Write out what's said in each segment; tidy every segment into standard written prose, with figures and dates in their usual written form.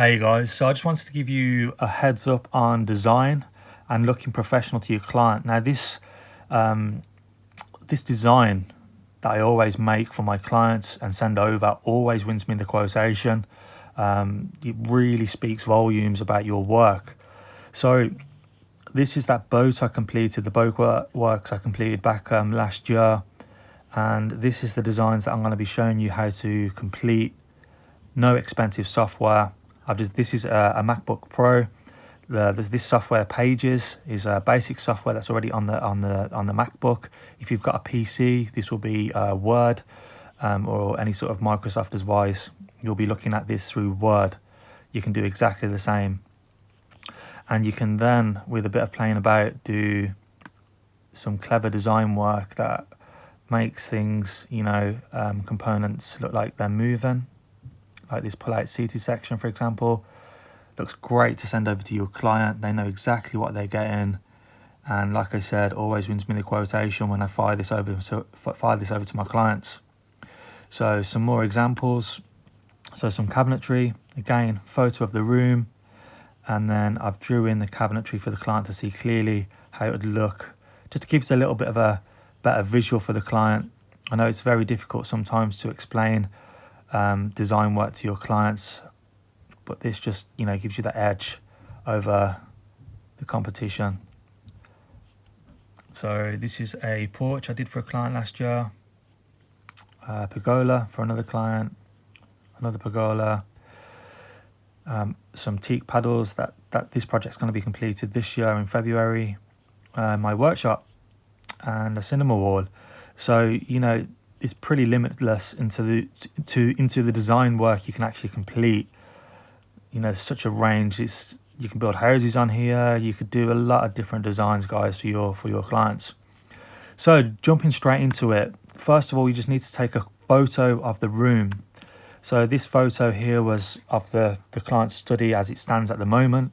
Hey guys, so I just wanted to give you a heads up on design and looking professional to your client. Now this design that I always make for my clients and send over always wins me the quotation. It really speaks volumes about your work. So this is that boat I completed, the boat works I completed back last year, and this is the designs that I'm going to be showing you how to complete. No expensive software. This is a MacBook Pro. This software Pages is a basic software that's already on the MacBook. If you've got a PC, this will be Word or any sort of Microsoft device. You'll be looking at this through Word. You can do exactly the same, and you can then, with a bit of playing about, do some clever design work that makes things, components look like they're moving. Like this pull-out seated section, for example, looks great to send over to your client. They know exactly what they're getting, and like I said, always wins me the quotation when I fire this over to my clients. So some more examples. So some cabinetry, again, photo of the room, and then I've drew in the cabinetry for the client to see clearly how it would look, just to give us a little bit of a better visual for the client. I know it's very difficult sometimes to explain design work to your clients, but this just gives you that edge over the competition. So this is a porch I did for a client last year, a pergola for another client, another pergola, some teak paddles that this project's going to be completed this year in February, my workshop, and a cinema wall. So it's pretty limitless into the design work you can actually complete. There's such a range. You can build houses on here. You could do a lot of different designs, guys, for your clients. So jumping straight into it, first of all, you just need to take a photo of the room. So this photo here was of the client's study as it stands at the moment.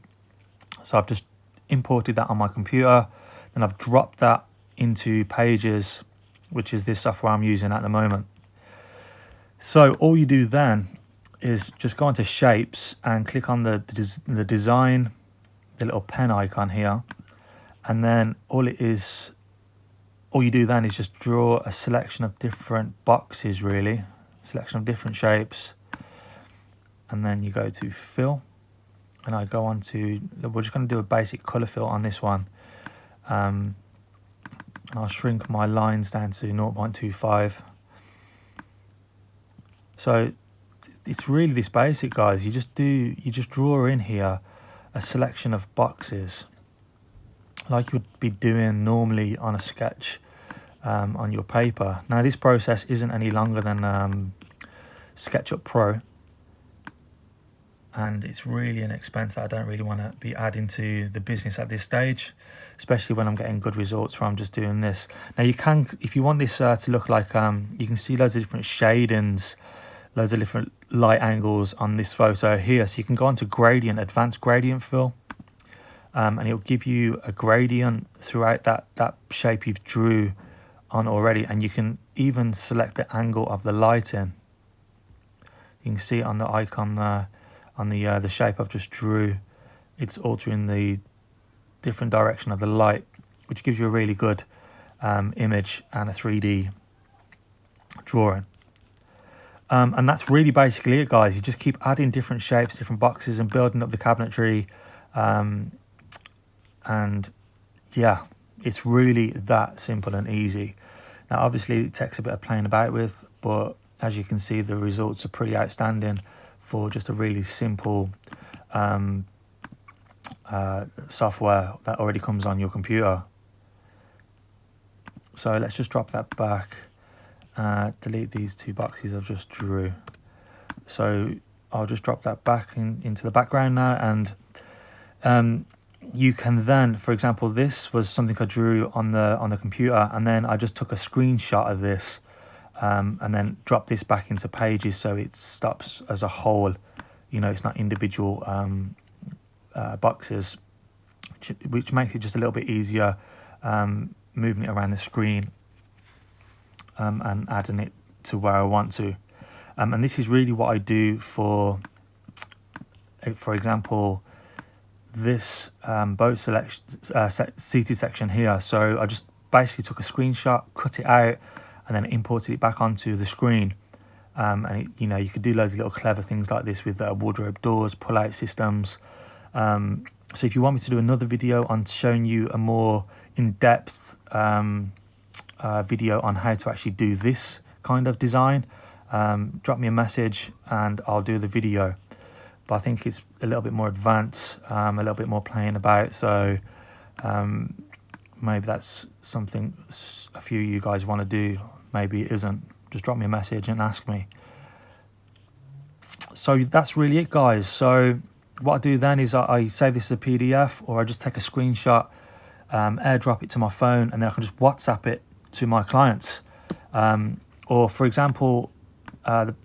So I've just imported that on my computer, then I've dropped that into Pages, which is this software I'm using at the moment. So all you do then is just go into shapes and click on the design, the little pen icon here, and then all you do then is just draw a selection of different boxes, really, selection of different shapes, and then you go to fill, and I go on to, we're just going to do a basic color fill on this one. I'll shrink my lines down to 0.25. So it's really this basic, guys. You just draw in here a selection of boxes like you would be doing normally on a sketch on your paper. Now this process isn't any longer than SketchUp Pro, and it's really an expense that I don't really want to be adding to the business at this stage, especially when I'm getting good results from just doing this. Now you can, if you want this to look like, you can see loads of different shadings, loads of different light angles on this photo here. So you can go on to gradient, advanced gradient fill, and it'll give you a gradient throughout that shape you've drew on already, and you can even select the angle of the lighting. You can see it on the icon there. On the shape I've just drew, it's altering the different direction of the light, which gives you a really good image and a 3D drawing. And that's really basically it, guys. You just keep adding different shapes, different boxes, and building up the cabinetry. And yeah, it's really that simple and easy. Now, obviously, it takes a bit of playing about with, but as you can see, the results are pretty outstanding for just a really simple software that already comes on your computer. So let's just drop that back, delete these two boxes I've just drew. So I'll just drop that back into the background now, and you can then, for example, this was something I drew on the computer, and then I just took a screenshot of this, and then drop this back into Pages so it stops as a whole. It's not individual boxes, which makes it just a little bit easier moving it around the screen and adding it to where I want to. And this is really what I do for for example, this boat selection seated section here. So I just basically took a screenshot, cut it out, and then imported it back onto the screen. And you could do loads of little clever things like this with wardrobe doors, pull-out systems. So if you want me to do another video on showing you a more in-depth video on how to actually do this kind of design, drop me a message and I'll do the video. But I think it's a little bit more advanced, a little bit more playing about, so maybe that's something a few of you guys want to do, maybe it isn't. Just drop me a message and ask me. So that's really it, guys. So what I do then is I save this as a PDF, or I just take a screenshot, airdrop it to my phone, and then I can just WhatsApp it to my clients. Or for example, the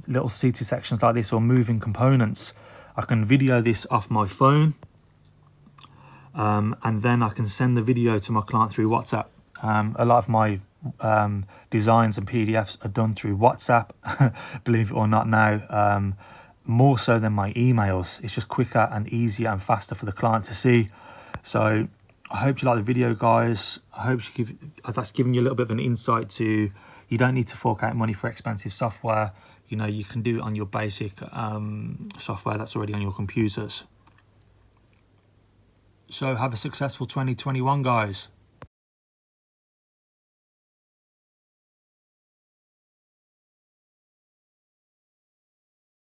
little seated sections like this, or moving components, I can video this off my phone, and then I can send the video to my client through WhatsApp. A lot of my designs and PDFs are done through WhatsApp, believe it or not now, more so than my emails. It's just quicker and easier and faster for the client to see. So I hope you like the video, guys. I hope that's given you a little bit of an insight to, you don't need to fork out money for expensive software. You can do it on your basic software that's already on your computers. So have a successful 2021, guys.